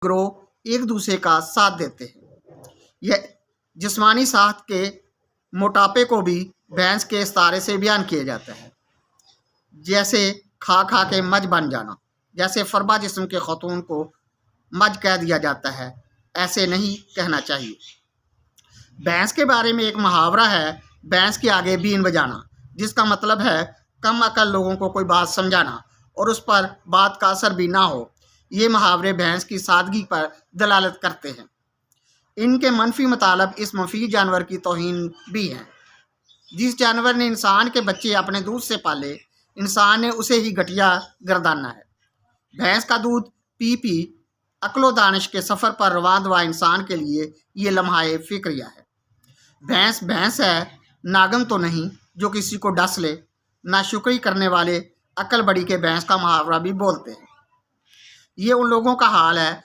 گروہ ایک دوسرے کا ساتھ دیتے ہیں۔ یہ جسمانی صحت کے موٹاپے کو بھی بھینس کے استعارے سے بیان کیا جاتا ہے، جیسے کھا کھا کے مج بن جانا۔ جیسے فربا جسم کے خاتون کو مج کہہ دیا جاتا ہے، ایسے نہیں کہنا چاہیے۔ بھینس کے بارے میں ایک محاورہ ہے، بھینس کے آگے بین بجانا، جس کا مطلب ہے کم عقل لوگوں کو کوئی بات سمجھانا اور اس پر بات کا اثر بھی نہ ہو۔ یہ محاورے بھینس کی سادگی پر دلالت کرتے ہیں۔ ان کے منفی مطالب اس مفید جانور کی توہین بھی ہیں۔ جس جانور نے انسان کے بچے اپنے دودھ سے پالے، انسان نے اسے ہی گھٹیا گردانا ہے۔ بھینس کا دودھ پی پی عقل و دانش کے سفر پر رواں دوا انسان کے لیے یہ لمحہ فکریہ ہے۔ بھینس بھینس ہے، ناگن تو نہیں جو کسی کو ڈس لے۔ ناشکری کرنے والے عقل بڑی کے بھینس کا محاورہ بھی بولتے ہیں۔ یہ ان لوگوں کا حال ہے